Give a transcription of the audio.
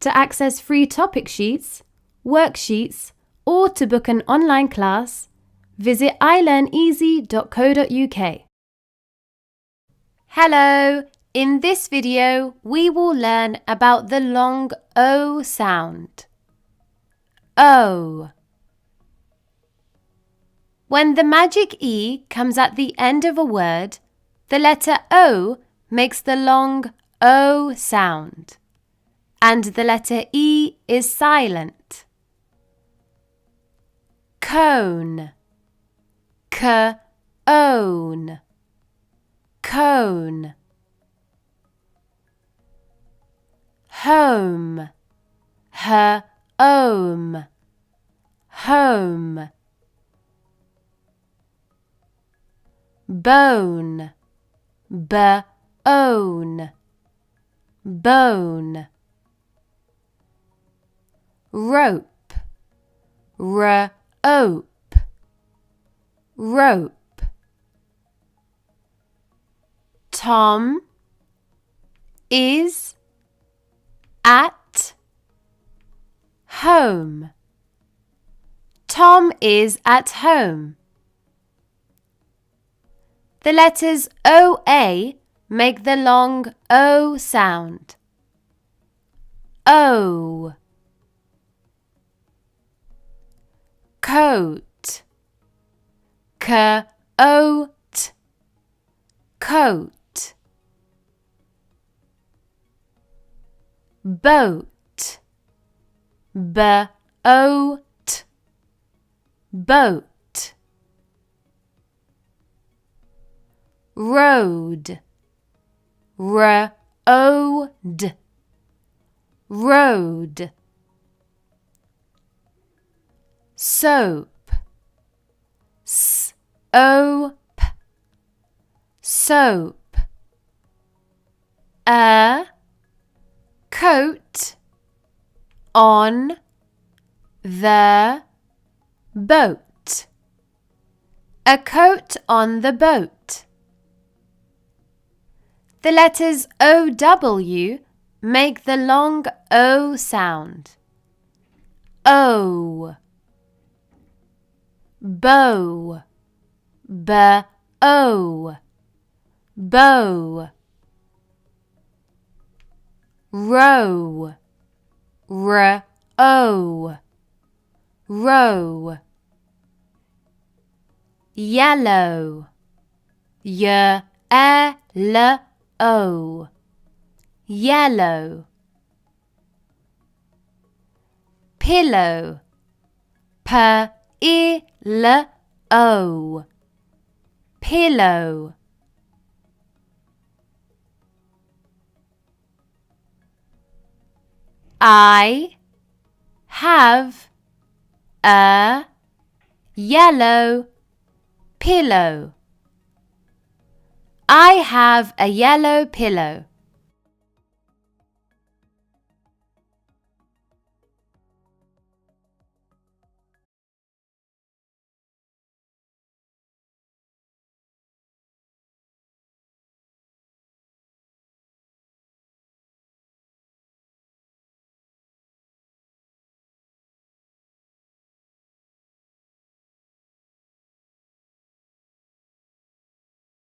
To access free topic sheets, worksheets, or to book an online class, visit ilearneasy.co.uk. Hello! In this video, we will learn about the long O sound. O. When the magic E comes at the end of a word, the letter O makes the long O sound, and the letter E is silent. Cone. K-own. Cone. Home. H-ome. Home. Bone. B-own. Bone. Rope. R-ope. Rope. Tom is at home. Tom is at home. The letters OA make the long O sound. O. Coat. K-o-t. Coat. Boat. B-o-t. Boat. Road. R-o-d. Road. Soap. S-o-p. Soap. A coat on the boat. A coat on the boat. The letters O-W make the long O sound. O. Bow. B-o. Bow. Row. R-o. Row. Yellow. Y-e-l-o. Yellow. Pillow. P-i-l-o. Pillow. I have a yellow pillow. I have a yellow pillow.